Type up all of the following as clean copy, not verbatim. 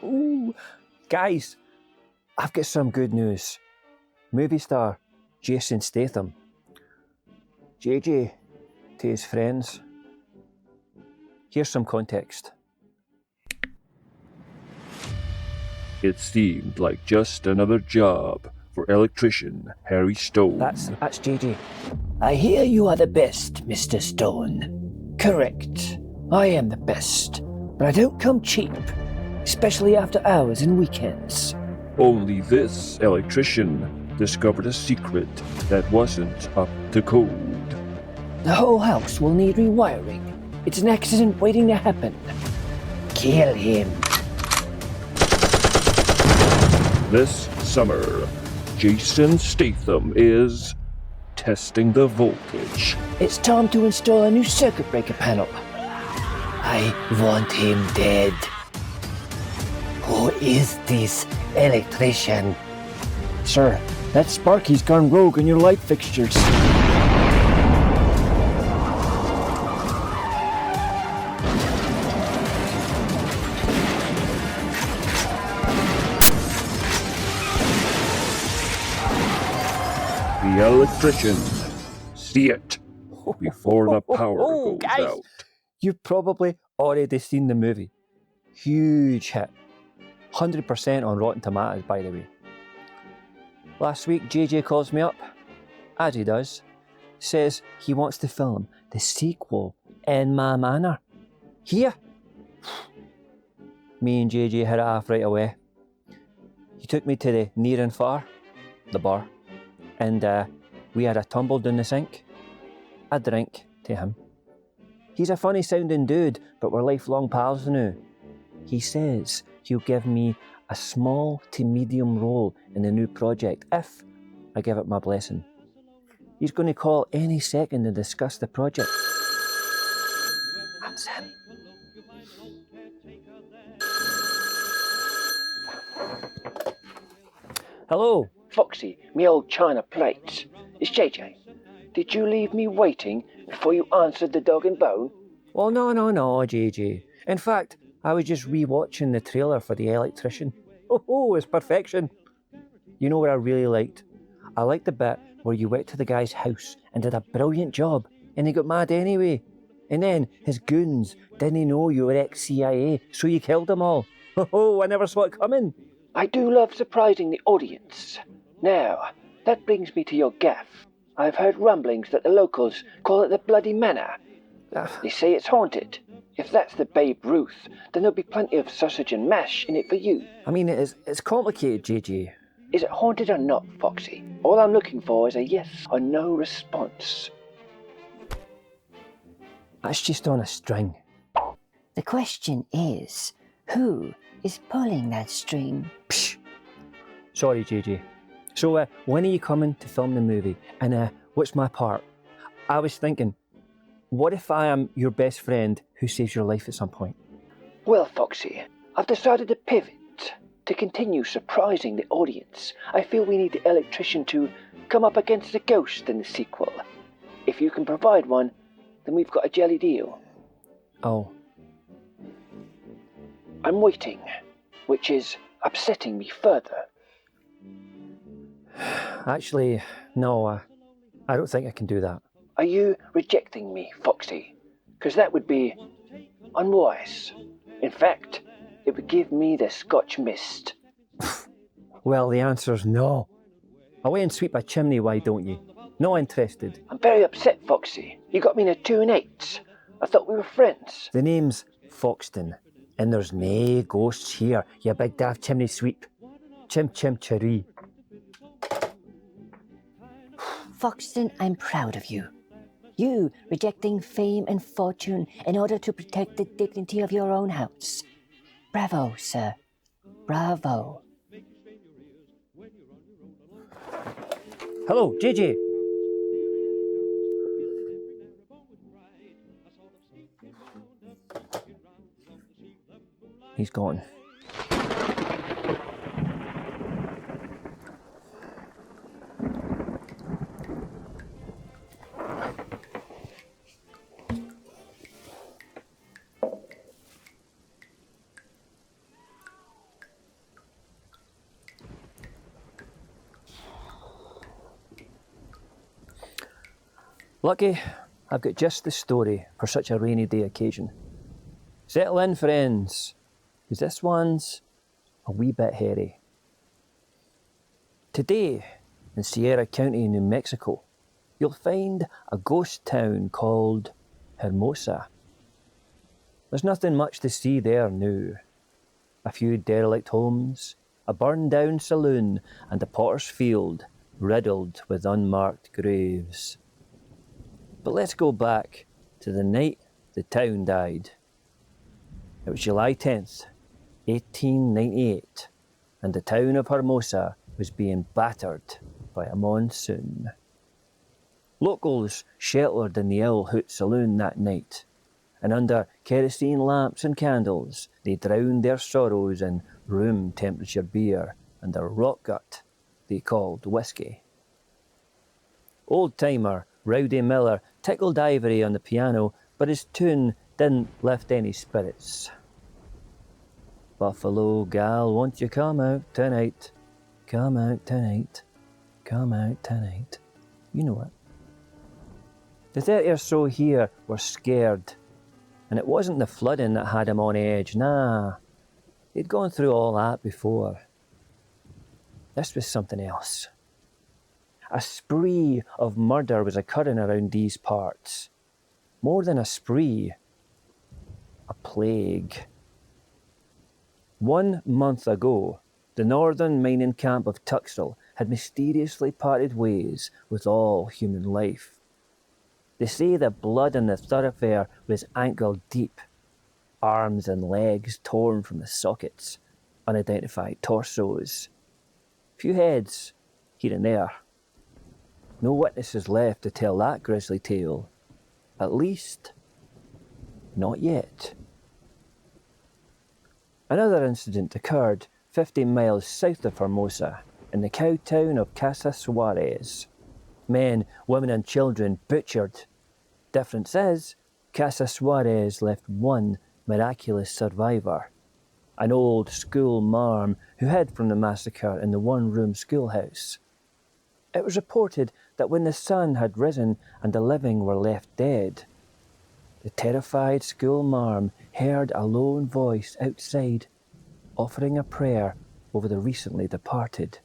Ooh. Guys, I've got some good news. Movie star Jason Statham, JJ to his friends. Here's some context. It seemed like just another job for electrician Harry Stone. That's JJ. I hear you are the best, Mr. Stone. Correct. I am the best, but I don't come cheap, especially after hours and weekends. Only this electrician discovered a secret that wasn't up to code. The whole house will need rewiring. It's an accident waiting to happen. Kill him. This summer, Jason Statham is testing the voltage. It's time to install a new circuit breaker panel. I want him dead. Who is this electrician? Sir, that Sparky's gone rogue on your light fixtures. The electrician. See it before the power goes guys, out. You've probably already seen the movie. Huge hit. 100% on Rotten Tomatoes, by the way. Last week, JJ calls me up, as he does, says he wants to film the sequel in my Manor. Here. Me and JJ hit it off right away. He took me to the near and far, the bar, and we had a tumble down the sink, a drink to him. He's a funny sounding dude, but we're lifelong pals now. He says he'll give me a small to medium role in the new project if I give it my blessing. He's going to call any second to discuss the project. That's him. Hello. Foxy, me old china plates. It's JJ. Did you leave me waiting before you answered the dog and bone? Well, no, JJ. In fact, I was just re-watching the trailer for The Electrician. Oh, it's perfection. You know what I really liked? I liked the bit where you went to the guy's house and did a brilliant job, and he got mad anyway. And then his goons didn't know you were ex-CIA, so you killed them all. Oh, I never saw it coming. I do love surprising the audience. Now, that brings me to your gaff. I've heard rumblings that the locals call it the Bloody Manor. They say it's haunted. If that's the Babe Ruth, then there'll be plenty of sausage and mash in it for you. I mean, it's complicated, JJ. Is it haunted or not, Foxy? All I'm looking for is a yes or no response. That's just on a string. The question is, who is pulling that string? Psh. Sorry, JJ. So, when are you coming to film the movie? And what's my part? I was thinking, what if I am your best friend who saves your life at some point? Well, Foxy, I've decided to pivot. To continue surprising the audience, I feel we need the electrician to come up against a ghost in the sequel. If you can provide one, then we've got a jelly deal. Oh. I'm waiting, which is upsetting me further. Actually, no, I don't think I can do that. Are you rejecting me, Foxy? Because that would be unwise. In fact, it would give me the Scotch mist. Well, the answer's no. Away and sweep a chimney, why don't you? No interested. I'm very upset, Foxy. You got me in a 2 and 8. I thought we were friends. The name's Foxton, and there's nae ghosts here, you big daft chimney sweep. Chim chim cheree. Foxton, I'm proud of you. You rejecting fame and fortune in order to protect the dignity of your own house. Bravo, sir. Bravo. Hello, JJ. He's gone. Lucky, I've got just the story for such a rainy day occasion. Settle in, friends, because this one's a wee bit hairy. Today, in Sierra County, New Mexico, you'll find a ghost town called Hermosa. There's nothing much to see there now. A few derelict homes, a burned-down saloon, and a potter's field riddled with unmarked graves. But let's go back to the night the town died. It was July 10th, 1898, and the town of Hermosa was being battered by a monsoon. Locals sheltered in the Owl Hoot saloon that night, and under kerosene lamps and candles, they drowned their sorrows in room temperature beer and a rock gut they called whiskey. Old-timer Rowdy Miller tickled Ivory on the piano, but his tune didn't lift any spirits. Buffalo gal, won't you come out tonight? Come out tonight. Come out tonight. You know it. The 30 or so here were scared, and it wasn't the flooding that had him on edge, nah. They'd gone through all that before. This was something else. A spree of murder was occurring around these parts. More than a spree, a plague. 1 month ago, the northern mining camp of Tuxtell had mysteriously parted ways with all human life. They say the blood in the thoroughfare was ankle deep, arms and legs torn from the sockets, unidentified torsos. Few heads here and there. No witnesses left to tell that grisly tale. At least, not yet. Another incident occurred 50 miles south of Hermosa, in the cow town of Casa Suarez. Men, women and children butchered. Difference is, Casa Suarez left one miraculous survivor, an old school marm who hid from the massacre in the one-room schoolhouse. It was reported that when the sun had risen and the living were left dead, the terrified school marm heard a lone voice outside, offering a prayer over the recently departed.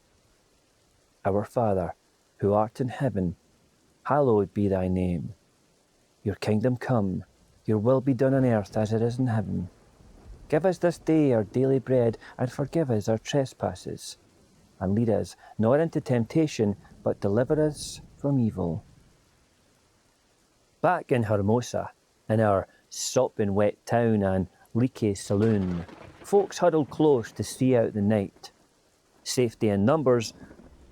Our Father, who art in heaven, hallowed be thy name. Your kingdom come, your will be done on earth as it is in heaven. Give us this day our daily bread, and forgive us our trespasses. And lead us not into temptation, but deliver us from evil. Back in Hermosa, in our sopping wet town and leaky saloon, folks huddled close to see out the night. Safety in numbers,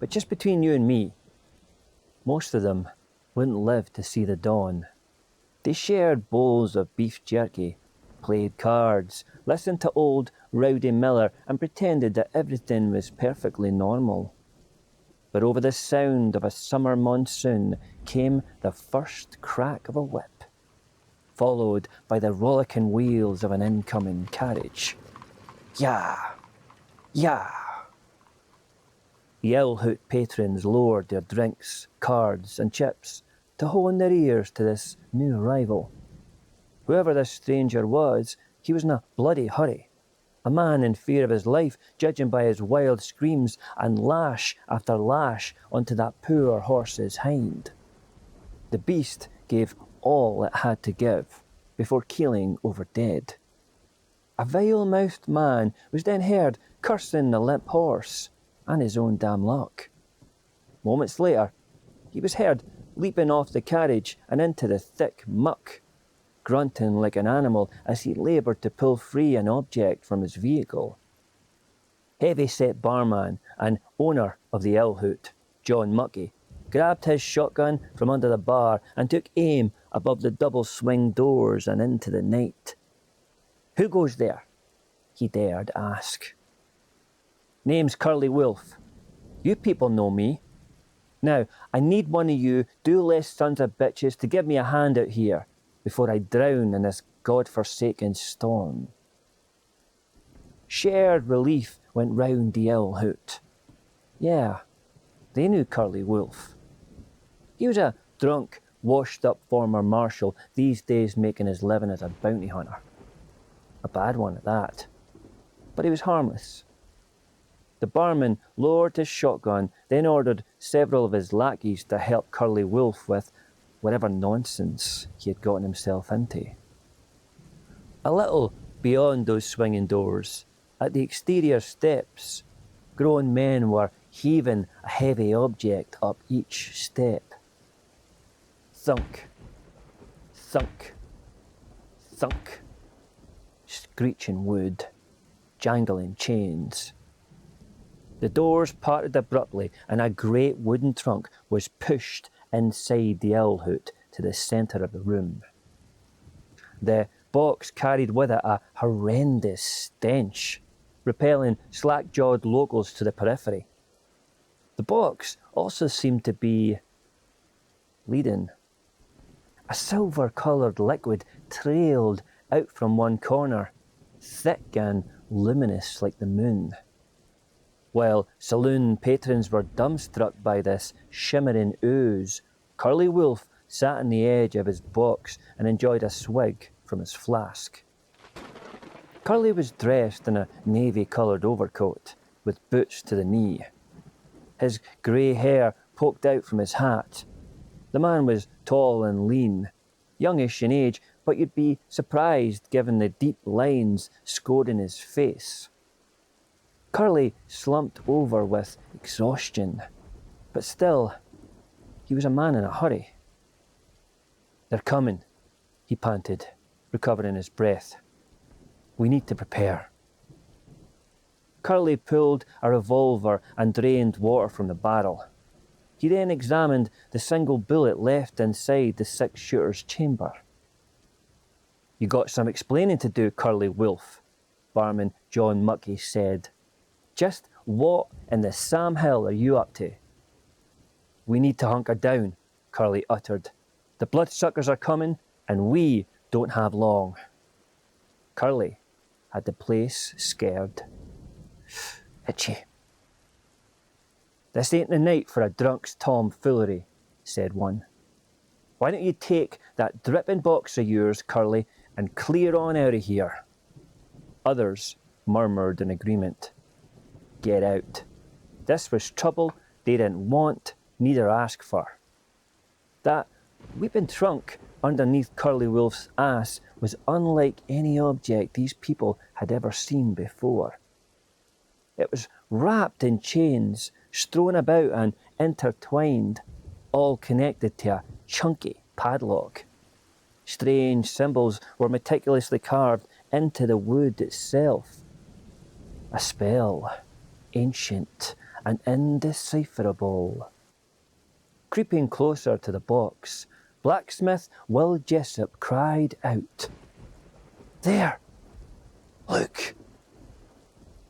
but just between you and me, most of them wouldn't live to see the dawn. They shared bowls of beef jerky, played cards, listened to old Rowdy Miller, and pretended that everything was perfectly normal. But over the sound of a summer monsoon came the first crack of a whip, followed by the rollicking wheels of an incoming carriage. Yah! Yah! The Owl Hoot patrons lowered their drinks, cards, and chips to hone their ears to this new arrival. Whoever this stranger was, he was in a bloody hurry. A man in fear of his life, judging by his wild screams and lash after lash onto that poor horse's hind. The beast gave all it had to give before keeling over dead. A vile-mouthed man was then heard cursing the limp horse and his own damn luck. Moments later, he was heard leaping off the carriage and into the thick muck, grunting like an animal as he laboured to pull free an object from his vehicle. Heavy-set barman and owner of the Owl Hoot, John Muckey, grabbed his shotgun from under the bar and took aim above the double swing doors and into the night. "Who goes there?" he dared ask. "Name's Curly Wolf. You people know me. Now, I need one of you do-less sons of bitches to give me a hand out here before I drown in this god-forsaken storm." Shared relief went round the Owl Hoot. Yeah, they knew Curly Wolf. He was a drunk, washed-up former marshal, these days making his living as a bounty hunter. A bad one at that. But he was harmless. The barman lowered his shotgun, then ordered several of his lackeys to help Curly Wolf with whatever nonsense he had gotten himself into. A little beyond those swinging doors, at the exterior steps, grown men were heaving a heavy object up each step. Thunk, thunk, thunk, screeching wood, jangling chains. The doors parted abruptly, and a great wooden trunk was pushed inside the owl hoot to the centre of the room. The box carried with it a horrendous stench, repelling slack-jawed locals to the periphery. The box also seemed to be bleeding. A silver-coloured liquid trailed out from one corner, thick and luminous like the moon. While saloon patrons were dumbstruck by this shimmering ooze, Curly Wolf sat on the edge of his box and enjoyed a swig from his flask. Curly was dressed in a navy-coloured overcoat, with boots to the knee. His grey hair poked out from his hat. The man was tall and lean, youngish in age, but you'd be surprised given the deep lines scored in his face. Curly slumped over with exhaustion, but still, he was a man in a hurry. "They're coming," he panted, recovering his breath. "We need to prepare." Curly pulled a revolver and drained water from the barrel. He then examined the single bullet left inside the six-shooter's chamber. "You got some explaining to do, Curly Wolf," barman John Muckey said. "Just what in the Sam Hill are you up to?" "We need to hunker down," Curly uttered. "The bloodsuckers are coming, and we don't have long." Curly had the place scared. "Itchy." "This ain't the night for a drunk's tomfoolery," said one. "Why don't you take that dripping box of yours, Curly, and clear on out of here?" Others murmured in agreement. Get out. This was trouble they didn't want, neither ask for. That weeping trunk underneath Curly Wolf's ass was unlike any object these people had ever seen before. It was wrapped in chains, strewn about and intertwined, all connected to a chunky padlock. Strange symbols were meticulously carved into the wood itself. A spell, ancient and indecipherable. Creeping closer to the box, blacksmith Will Jessup cried out, "There! Look!"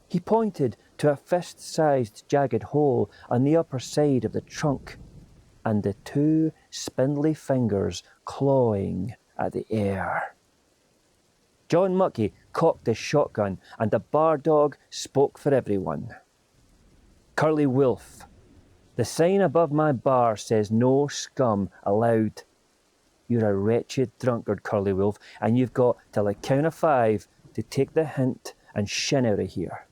He pointed to a fist-sized jagged hole on the upper side of the trunk, and the two spindly fingers clawing at the air. John Muckey cocked his shotgun, and the bar dog spoke for everyone. "Curly Wolf, the sign above my bar says no scum allowed. You're a wretched drunkard, Curly Wolf, and you've got till the count of 5 to take the hint and shin out of here."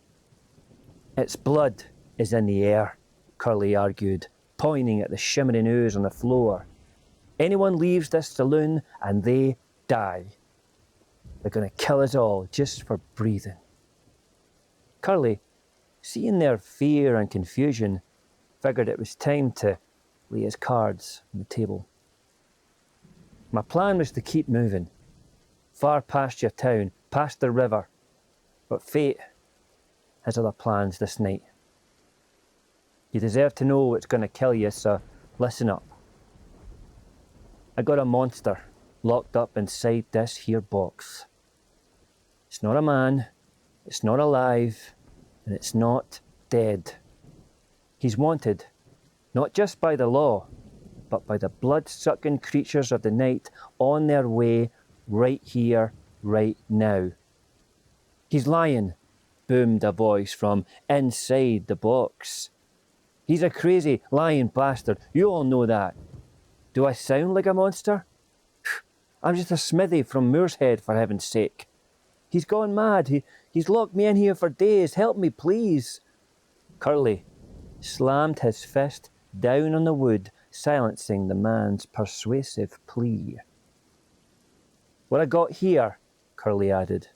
"Its blood is in the air," Curly argued, pointing at the shimmering ooze on the floor. "Anyone leaves this saloon and they die. They're going to kill us all just for breathing." Curly, seeing their fear and confusion, figured it was time to lay his cards on the table. "My plan was to keep moving, far past your town, past the river, but fate has other plans this night. You deserve to know what's going to kill you, so listen up. I got a monster locked up inside this here box. It's not a man, it's not alive, and it's not dead. He's wanted, not just by the law, but by the blood-sucking creatures of the night on their way right here, right now." "He's lying," boomed a voice from inside the box. "He's a crazy, lying bastard, you all know that. Do I sound like a monster? I'm just a smithy from Moorshead, for heaven's sake. He's gone mad. He's locked me in here for days. Help me, please. Curly slammed his fist down on the wood, silencing the man's persuasive plea. What I got here, Curly added,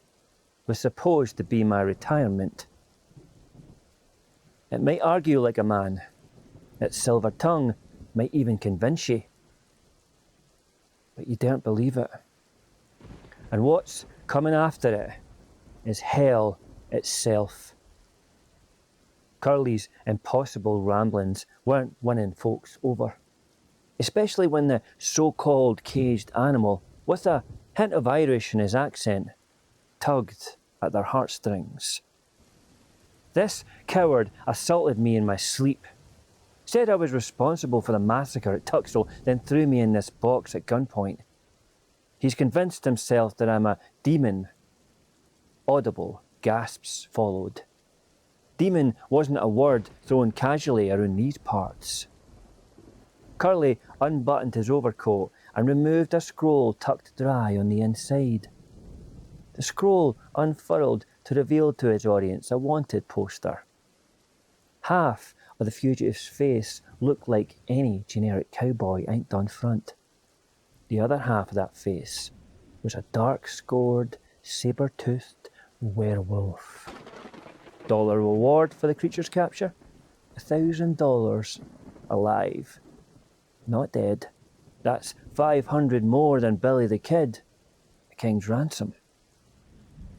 was supposed to be my retirement. It might argue like a man. Its silver tongue might even convince you. But you daren't believe it. And what's coming after it is hell itself. Curly's impossible ramblings weren't winning folks over, especially when the so-called caged animal, with a hint of Irish in his accent, tugged at their heartstrings. This coward assaulted me in my sleep, said I was responsible for the massacre at Tuxtell, then threw me in this box at gunpoint. He's convinced himself that I'm a demon. Audible gasps followed. Demon wasn't a word thrown casually around these parts. Curly unbuttoned his overcoat and removed a scroll tucked dry on the inside. The scroll unfurled to reveal to his audience a wanted poster. Half of the fugitive's face looked like any generic cowboy inked on front. The other half of that face was a dark-scored, saber-toothed werewolf. Dollar reward for the creature's capture? $1,000 alive. Not dead. That's 500 more than Billy the Kid, the king's ransom.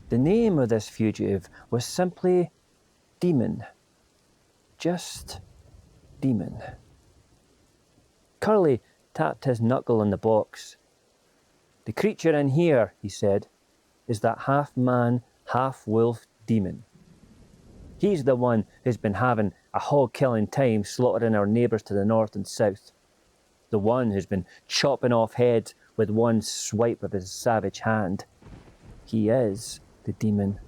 The name of this fugitive was simply Demon. Just Demon. Curly tapped his knuckle on the box. The creature in here, he said, is that half-man, half-wolf demon. He's the one who's been having a hog-killing time slaughtering our neighbours to the north and south. The one who's been chopping off heads with one swipe of his savage hand. He is the demon.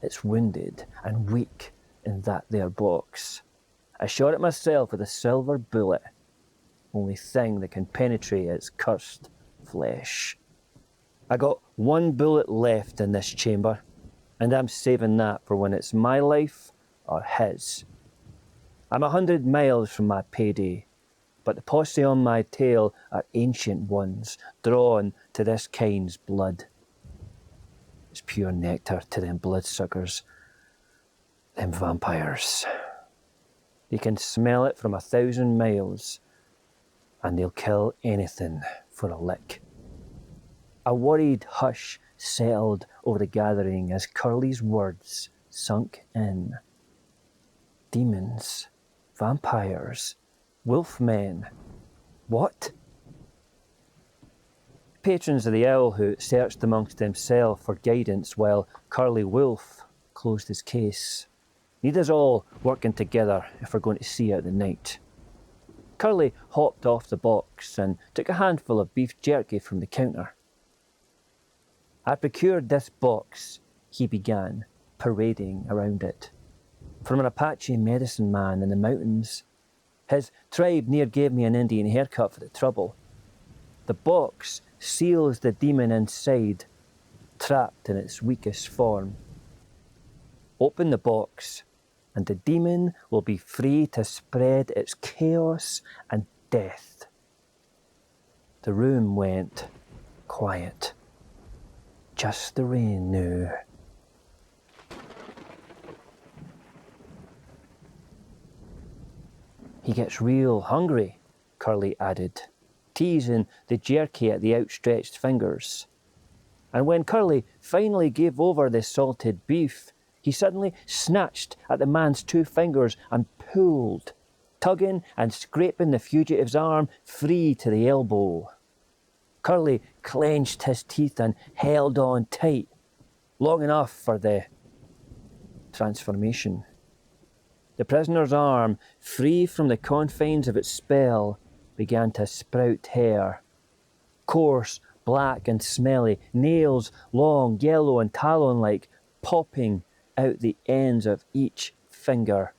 It's wounded and weak in that there box. I shot it myself with a silver bullet. Only thing that can penetrate its cursed flesh. I got one bullet left in this chamber, and I'm saving that for when it's my life or his. I'm 100 miles from my payday, but the posse on my tail are ancient ones, drawn to this kind's blood. It's pure nectar to them bloodsuckers, them vampires. They can smell it from 1,000 miles, and they'll kill anything for a lick. A worried hush settled over the gathering as Curly's words sunk in. Demons, vampires, wolfmen. What? Patrons of the Owl Hoot searched amongst themselves for guidance while Curly Wolf closed his case. Need us all working together if we're going to see out the night. Curly hopped off the box and took a handful of beef jerky from the counter. I procured this box, he began, parading around it, from an Apache medicine man in the mountains. His tribe near gave me an Indian haircut for the trouble. The box seals the demon inside, trapped in its weakest form. Open the box, and the demon will be free to spread its chaos and death. The room went quiet. Just the rain now. He gets real hungry, Curly added, teasing the jerky at the outstretched fingers. And when Curly finally gave over the salted beef, he suddenly snatched at the man's 2 fingers and pulled, tugging and scraping the fugitive's arm free to the elbow. Curly clenched his teeth and held on tight, long enough for the transformation. The prisoner's arm, free from the confines of its spell, began to sprout hair. Coarse, black and smelly, nails long, yellow and talon-like, popping out the ends of each finger.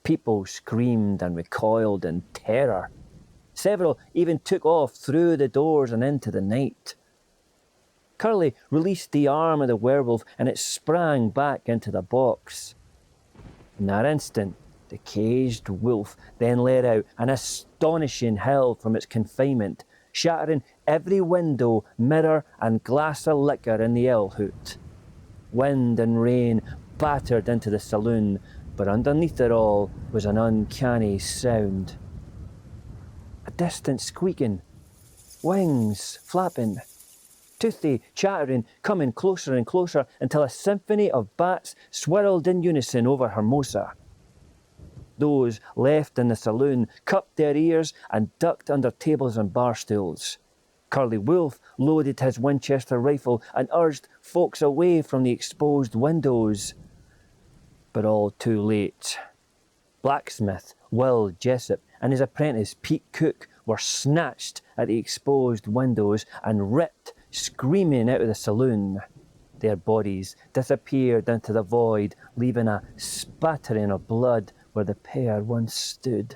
People screamed and recoiled in terror. Several even took off through the doors and into the night. Curly released the arm of the werewolf and it sprang back into the box. In that instant, the caged wolf then let out an astonishing howl from its confinement, shattering every window, mirror and glass of liquor in the ale hoot. Wind and rain battered into the saloon, but underneath it all was an uncanny sound. A distant squeaking, wings flapping, toothy chattering, coming closer and closer until a symphony of bats swirled in unison over Hermosa. Those left in the saloon cupped their ears and ducked under tables and bar stools. Curly Wolf loaded his Winchester rifle and urged folks away from the exposed windows. But all too late. Blacksmith Will Jessup and his apprentice Pete Cook were snatched at the exposed windows and ripped screaming out of the saloon. Their bodies disappeared into the void, leaving a spattering of blood where the pair once stood.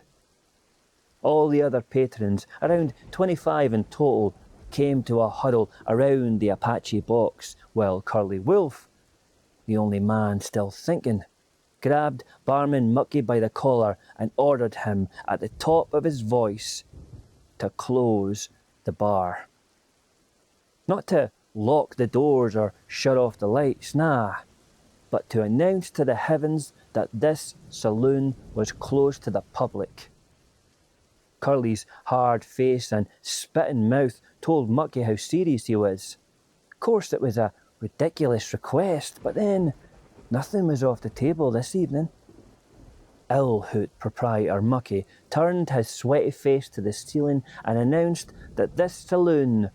All the other patrons, around 25 in total, came to a huddle around the Apache box, while Curly Wolf, the only man still thinking, grabbed Barman Mucky by the collar and ordered him at the top of his voice to close the bar. Not to lock the doors or shut off the lights, nah, but to announce to the heavens that this saloon was closed to the public. Curly's hard face and spitting mouth told Mucky how serious he was. Of course it was a ridiculous request, but then nothing was off the table this evening. Illhoot proprietor Mucky turned his sweaty face to the ceiling and announced that this saloon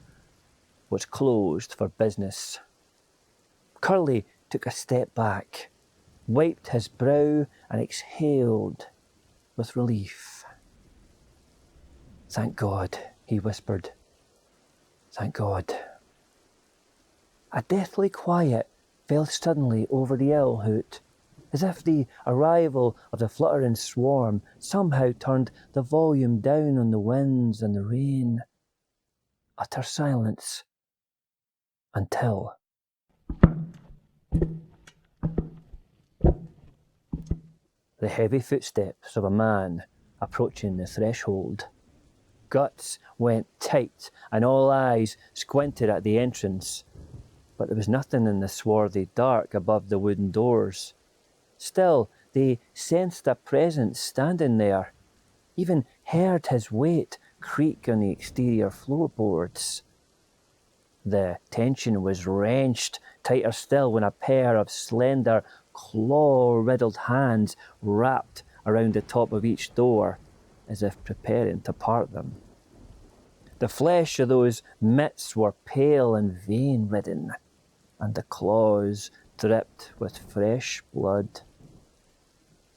was closed for business. Curly took a step back, wiped his brow and exhaled with relief. "Thank God," he whispered. "Thank God." A deathly quiet fell suddenly over the Illhoot, as if the arrival of the fluttering swarm somehow turned the volume down on the winds and the rain. Utter silence. Until the heavy footsteps of a man approaching the threshold. Guts went tight and all eyes squinted at the entrance, but there was nothing in the swarthy dark above the wooden doors. Still, they sensed a presence standing there, even heard his weight creak on the exterior floorboards. The tension was wrenched tighter still when a pair of slender, claw-riddled hands wrapped around the top of each door, as if preparing to part them. The flesh of those mitts were pale and vein-ridden, and the claws dripped with fresh blood.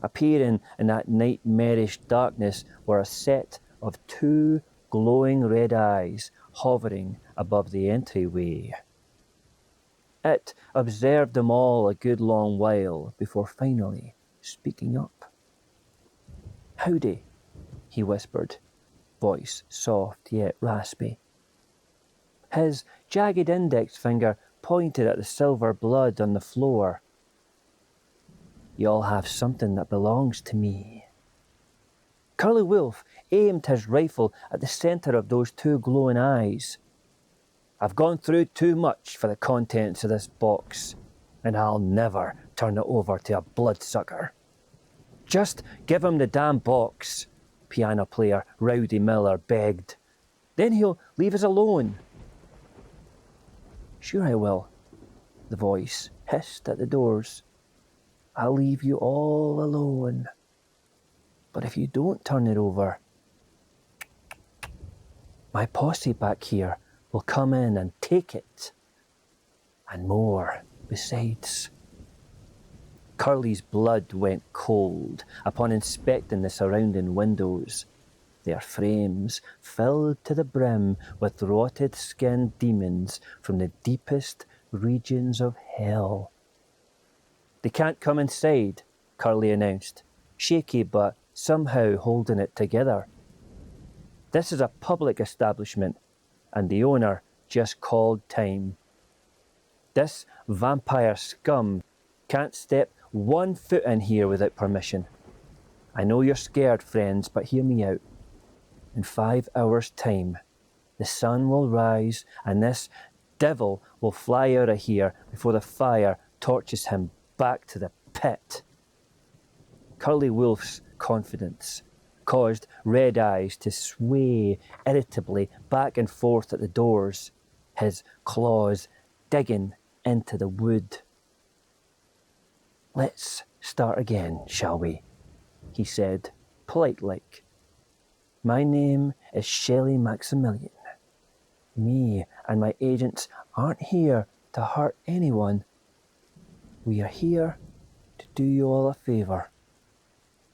Appearing in that nightmarish darkness were a set of two glowing red eyes hovering above the entryway. It observed them all a good long while before finally speaking up. "Howdy," he whispered, voice soft yet raspy. His jagged index finger pointed at the silver blood on the floor. "You all have something that belongs to me." Curly Wolf aimed his rifle at the centre of those two glowing eyes. "I've gone through too much for the contents of this box, and I'll never turn it over to a bloodsucker." "Just give him the damn box," piano player Rowdy Miller begged. "Then he'll leave us alone." "Sure I will," the voice hissed at the doors. "I'll leave you all alone. But if you don't turn it over, my posse back here will come in and take it. And more besides." Curly's blood went cold upon inspecting the surrounding windows, their frames filled to the brim with rotted-skinned demons from the deepest regions of hell. "They can't come inside," Curly announced. shaky but somehow holding it together. This is a public establishment, and the owner just called time. This vampire scum can't step 1 foot in here without permission. I know you're scared, friends, but hear me out. In 5 hours' time, the sun will rise and this devil will fly out of here before the fire torches him back to the pit. Curly Wolf's confidence caused Red Eyes to sway irritably back and forth at the doors, his claws digging into the wood. "Let's start again, shall we?" he said, polite-like. "My name is Shelley Maximilian. Me and my agents aren't here to hurt anyone. We are here to do you all a favour.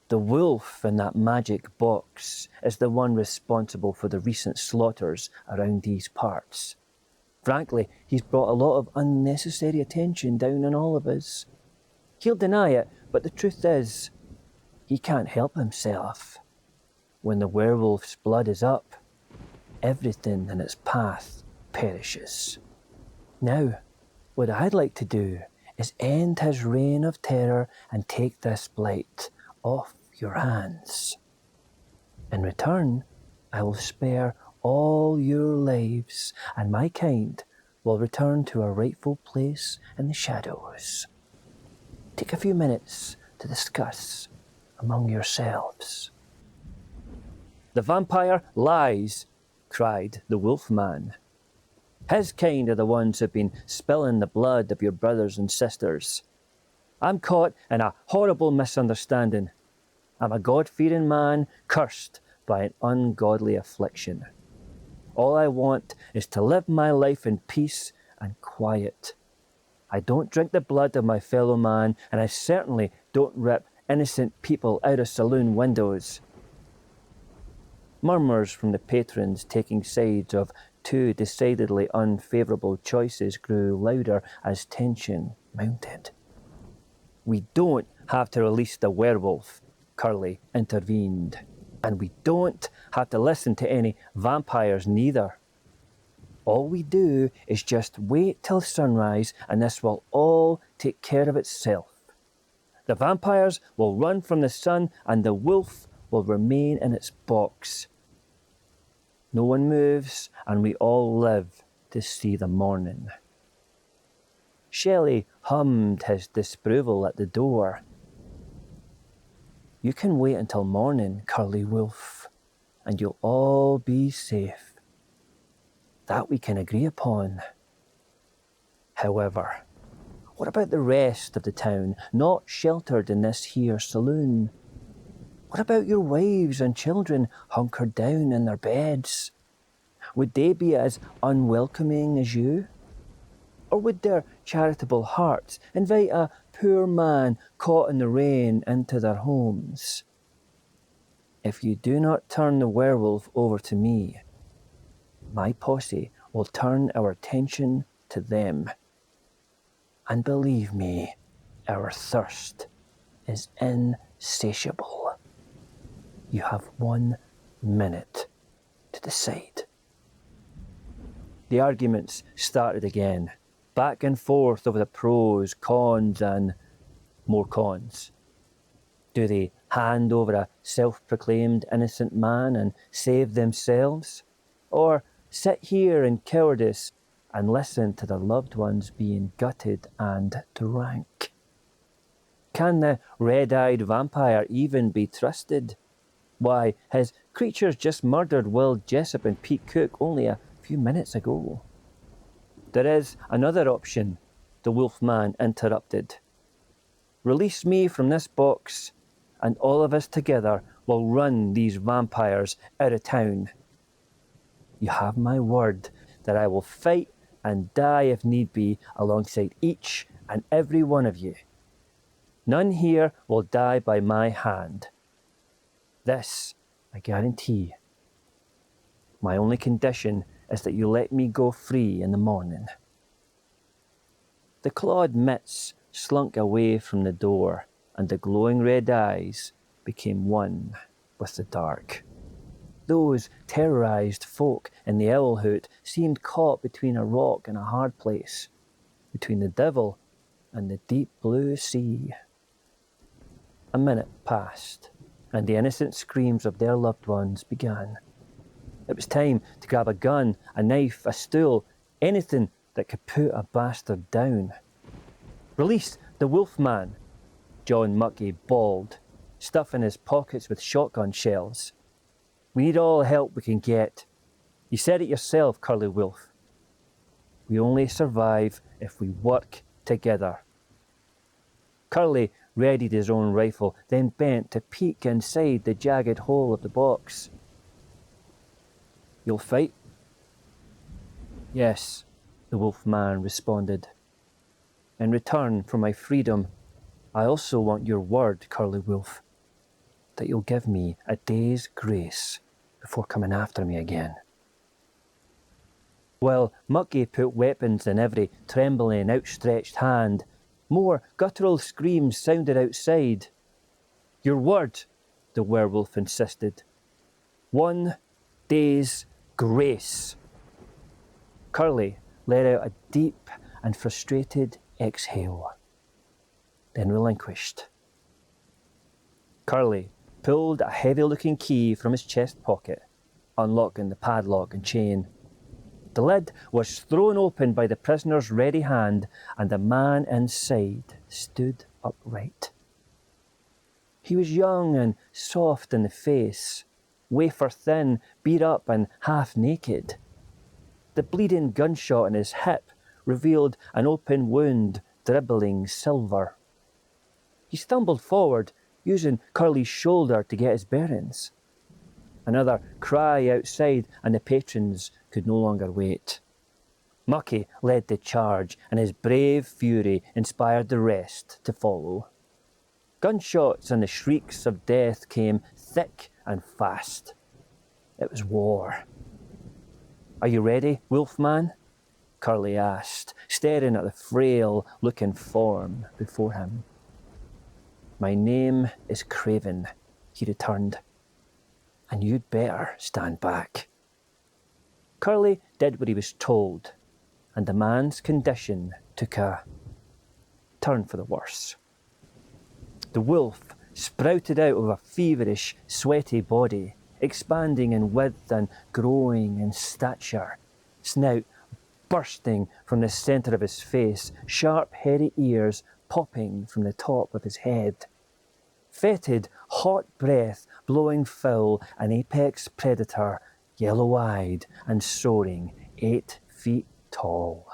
The wolf in that magic box is the one responsible for the recent slaughters around these parts. Frankly, he's brought a lot of unnecessary attention down on all of us. He'll deny it, but the truth is, he can't help himself. When the werewolf's blood is up, everything in its path perishes. Now, what I'd like to do is end his reign of terror and take this blight off your hands. In return, I will spare all your lives, and my kind will return to our rightful place in the shadows. Take a few minutes to discuss among yourselves." "The vampire lies," cried the wolf man. "His kind are the ones who've been spilling the blood of your brothers and sisters. I'm caught in a horrible misunderstanding. I'm a God-fearing man cursed by an ungodly affliction. All I want is to live my life in peace and quiet. I don't drink the blood of my fellow man, and I certainly don't rip innocent people out of saloon windows." Murmurs from the patrons taking sides of two decidedly unfavourable choices grew louder as tension mounted. "We don't have to release the werewolf," Curly intervened. "And we don't have to listen to any vampires neither. All we do is just wait till sunrise and this will all take care of itself. The vampires will run from the sun and the wolf will remain in its box. No one moves and we all live to see the morning." Shelley hummed his disapproval at the door. "You can wait until morning, Curly Wolf, and you'll all be safe. That we can agree upon. However, what about the rest of the town, not sheltered in this here saloon? What about your wives and children hunkered down in their beds? Would they be as unwelcoming as you? Or would their charitable hearts invite a poor man caught in the rain into their homes? If you do not turn the werewolf over to me, my posse will turn our attention to them. And believe me, our thirst is insatiable. You have 1 minute to decide." The arguments started again, back and forth over the pros, cons, and more cons. Do they hand over a self-proclaimed innocent man and save themselves? Or sit here in cowardice and listen to their loved ones being gutted and drank? Can the red-eyed vampire even be trusted? Why, his creatures just murdered Will Jessup and Pete Cook only a few minutes ago. "There is another option," the wolfman interrupted. "Release me from this box, and all of us together will run these vampires out of town. You have my word that I will fight and die if need be alongside each and every one of you. None here will die by my hand. This I guarantee. My only condition is that you let me go free in the morning." The clawed mitts slunk away from the door, and the glowing red eyes became one with the dark. Those terrorised folk in the owl hoot seemed caught between a rock and a hard place, between the devil and the deep blue sea. A minute passed, and the innocent screams of their loved ones began. It was time to grab a gun, a knife, a stool, anything that could put a bastard down. "Release the wolf man," John Muckey bawled, stuffing his pockets with shotgun shells. "We need all the help we can get. You said it yourself, Curly Wolf. We only survive if we work together." Curly readied his own rifle, then bent to peek inside the jagged hole of the box. "You'll fight?" "Yes," the wolf man responded. "In return for my freedom, I also want your word, Curly Wolf, that you'll give me a day's grace before coming after me again." While Muckey put weapons in every trembling, outstretched hand, more guttural screams sounded outside. "Your word," the werewolf insisted. "1 day's grace." Curly let out a deep and frustrated exhale, then relinquished. Curly pulled a heavy-looking key from his chest pocket, unlocking the padlock and chain. The lid was thrown open by the prisoner's ready hand, and the man inside stood upright. He was young and soft in the face, wafer-thin, beat up and half-naked. The bleeding gunshot in his hip revealed an open wound dribbling silver. He stumbled forward, using Curly's shoulder to get his bearings. Another cry outside, and the patrons could no longer wait. Muckey led the charge, and his brave fury inspired the rest to follow. Gunshots and the shrieks of death came thick and fast. It was war. "Are you ready, Wolfman?" Curly asked, staring at the frail-looking form before him. "My name is Craven," he returned. "And you'd better stand back." Curly did what he was told, and the man's condition took a turn for the worse. The wolf sprouted out of a feverish, sweaty body, expanding in width and growing in stature, snout bursting from the centre of his face, sharp, hairy ears popping from the top of his head. Fetid, hot breath blowing full, an apex predator, yellow-eyed and soaring 8 feet tall.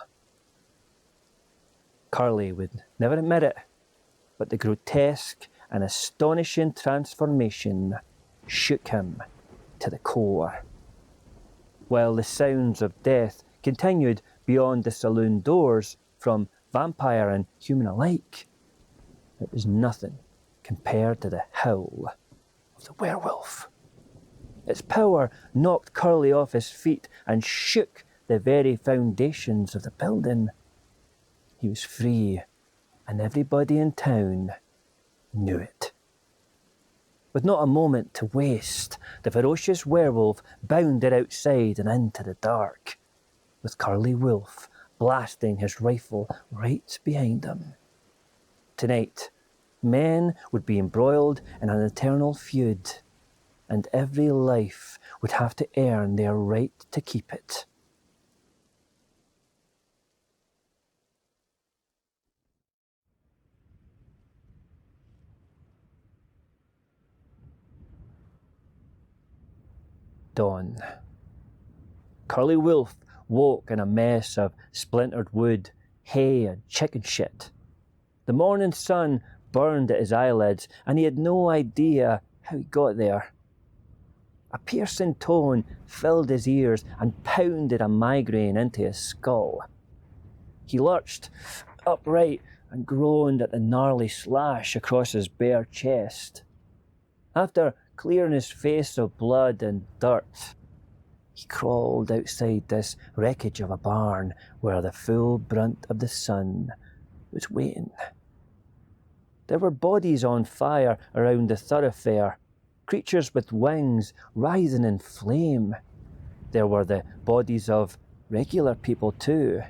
Curly would never admit it, but the grotesque and astonishing transformation shook him to the core. While the sounds of death continued beyond the saloon doors, from vampire and human alike, it was nothing compared to the howl of the werewolf. Its power knocked Curly off his feet and shook the very foundations of the building. He was free, and everybody in town knew it. With not a moment to waste, the ferocious werewolf bounded outside and into the dark, with Curly Wolf blasting his rifle right behind him. Tonight, men would be embroiled in an eternal feud, and every life would have to earn their right to keep it. Dawn. Curly Wolf woke in a mess of splintered wood, hay and chicken shit. The morning sun burned at his eyelids, and he had no idea how he got there. A piercing tone filled his ears and pounded a migraine into his skull. He lurched upright and groaned at the gnarly slash across his bare chest. After clearing his face of blood and dirt, he crawled outside this wreckage of a barn where the full brunt of the sun was waiting. There were bodies on fire around the thoroughfare, creatures with wings writhing in flame. There were the bodies of regular people too.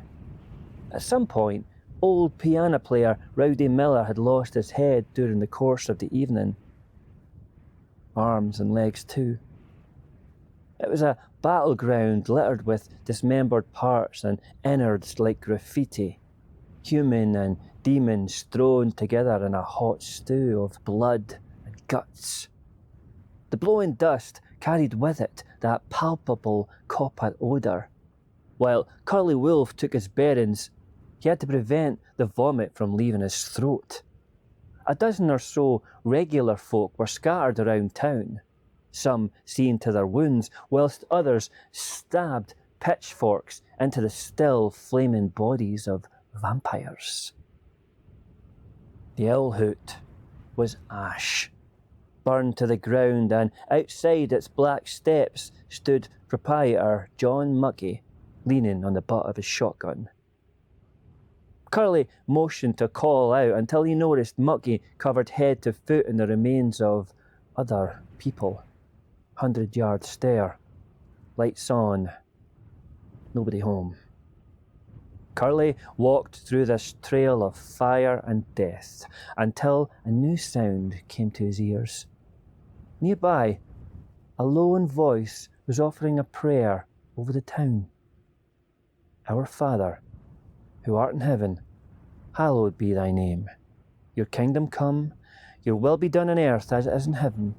At some point, old piano player Rowdy Miller had lost his head during the course of the evening. Arms and legs too. It was a battleground littered with dismembered parts and innards like graffiti. Human and demons thrown together in a hot stew of blood and guts. The blowing dust carried with it that palpable copper odour. While Curly Wolf took his bearings, he had to prevent the vomit from leaving his throat. A dozen or so regular folk were scattered around town, some seeing to their wounds, whilst others stabbed pitchforks into the still flaming bodies of vampires. The owl hoot was ash, burned to the ground, and outside its black steps stood proprietor John Mucky, leaning on the butt of his shotgun. Curly motioned to call out until he noticed Mucky covered head to foot in the remains of other people. 100-yard stare, lights on, nobody home. Curly walked through this trail of fire and death until a new sound came to his ears. Nearby, a lone voice was offering a prayer over the town. Our Father, who art in heaven, hallowed be thy name. Your kingdom come, your will be done on earth as it is in heaven.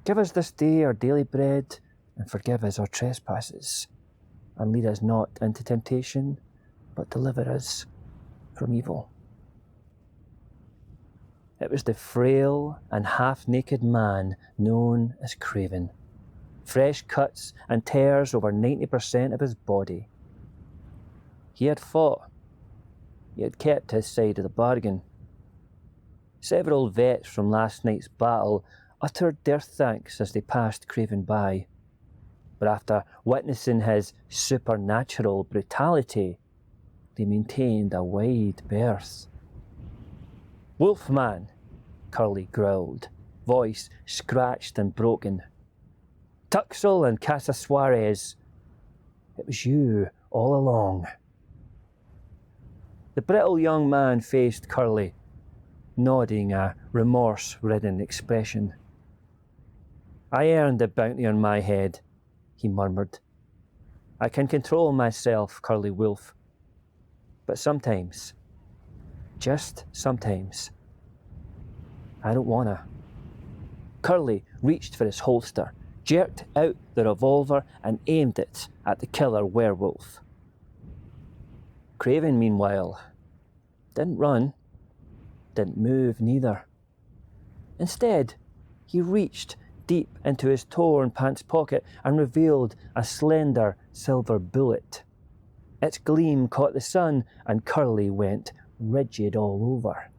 Give us this day our daily bread, and forgive us our trespasses. And lead us not into temptation, but deliver us from evil. It was the frail and half-naked man known as Craven. Fresh cuts and tears over 90% of his body. He had fought. He had kept his side of the bargain. Several vets from last night's battle uttered their thanks as they passed Craven by. But after witnessing his supernatural brutality, they maintained a wide berth. "Wolfman," Curly growled, voice scratched and broken. "Tuxel and Casa Suarez, it was you all along." The brittle young man faced Curly, nodding a remorse-ridden expression. "I earned the bounty on my head," he murmured. "I can control myself, Curly Wolf. But sometimes, just sometimes, I don't wanna." Curly reached for his holster, jerked out the revolver and aimed it at the killer werewolf. Craven, meanwhile, didn't run, didn't move neither. Instead, he reached deep into his torn pants pocket and revealed a slender silver bullet. Its gleam caught the sun, and Curly went rigid all over.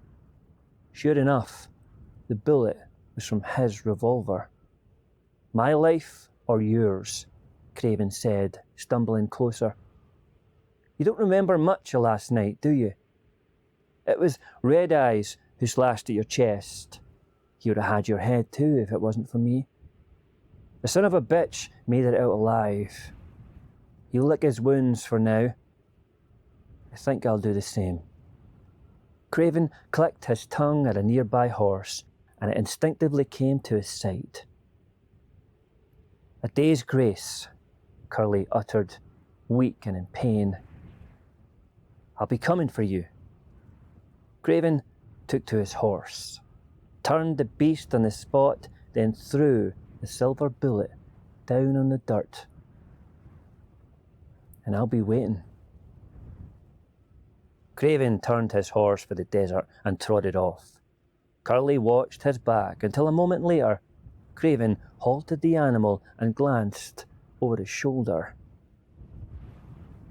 Sure enough, the bullet was from his revolver. "My life or yours," Craven said, stumbling closer. "You don't remember much of last night, do you? It was Red Eyes who slashed at your chest. He would have had your head too if it wasn't for me. The son of a bitch made it out alive. He'll lick his wounds for now. I think I'll do the same." Craven clicked his tongue at a nearby horse, and it instinctively came to his side. "A day's grace," Curly uttered, weak and in pain. "I'll be coming for you." Craven took to his horse, turned the beast on the spot, then threw the silver bullet down on the dirt. "And I'll be waiting." Craven turned his horse for the desert and trotted off. Curly watched his back until a moment later, Craven halted the animal and glanced over his shoulder.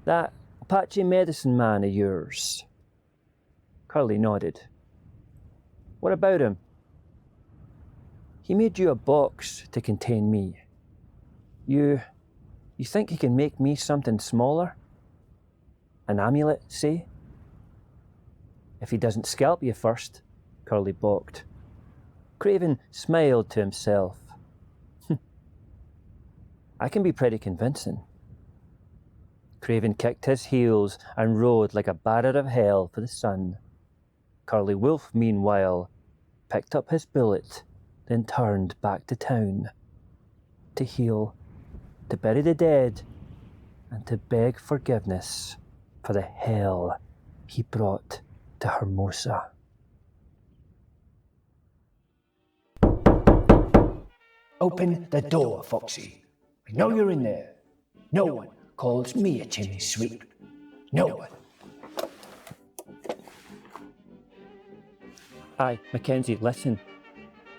"That Apache medicine man of yours?" Curly nodded. "What about him?" "He made you a box to contain me. You think he can make me something smaller? An amulet, say? If he doesn't scalp you first." Curly balked. Craven smiled to himself. I can be pretty convincing. Craven kicked his heels and rode like a barrier of hell for the sun. Curly Wolf, meanwhile, picked up his bullet, then turned back to town. To heal, to bury the dead, and to beg forgiveness for the hell he brought to Hermosa. Open the door, Foxy. I know you're in there. No one calls me a chimney sweep. No one. Aye, Mackenzie, listen.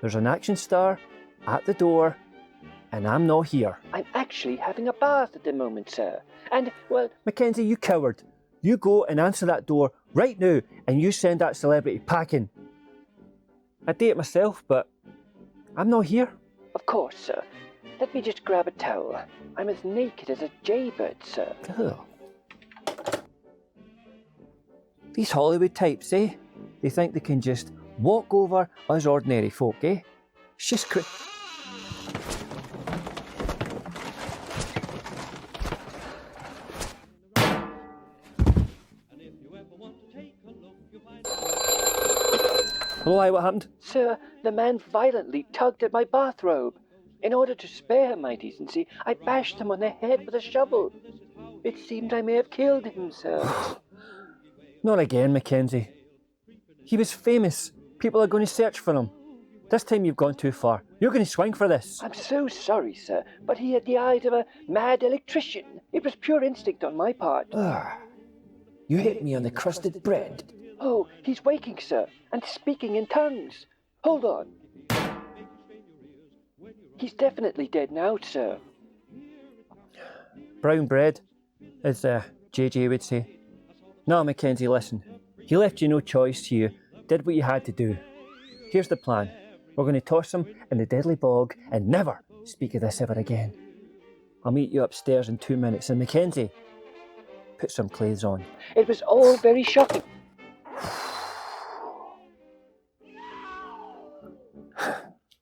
There's an action star at the door, and I'm not here. I'm actually having a bath at the moment, sir. And, well, Mackenzie, you coward. You go and answer that door right now, and you send that celebrity packing. I'd do it myself, but I'm not here. of course, sir. Let me just grab a towel. I'm as naked as a jaybird, sir. Ugh. These Hollywood types, eh? They think they can just walk over us ordinary folk, eh? It's just Hello, aye, what happened? Sir, the man violently tugged at my bathrobe. In order to spare my decency, I bashed him on the head with a shovel. It seemed I may have killed him, sir. Not again, Mackenzie. He was famous. People are going to search for him. This time you've gone too far. You're going to swing for this. I'm so sorry, sir, but he had the eyes of a mad electrician. It was pure instinct on my part. You hit me on the crusted bread. Oh, he's waking, sir, and speaking in tongues. Hold on. He's definitely dead now, sir. Brown bread, as JJ would say. No, Mackenzie, listen. He left you no choice. You did what you had to do. Here's the plan. We're going to toss him in the deadly bog and never speak of this ever again. I'll meet you upstairs in 2 minutes. And Mackenzie, put some clothes on. It was all very shocking.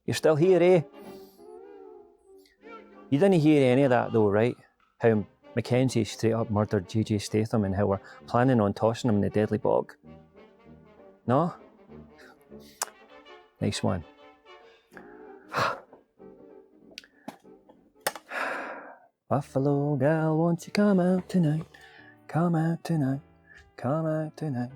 You're still here, eh? You didn't hear any of that though, right? How Mackenzie straight up murdered JJ Statham and how we're planning on tossing him in the deadly bog. No? Nice one. Buffalo gal, won't you come out tonight? Come out tonight. Come out tonight.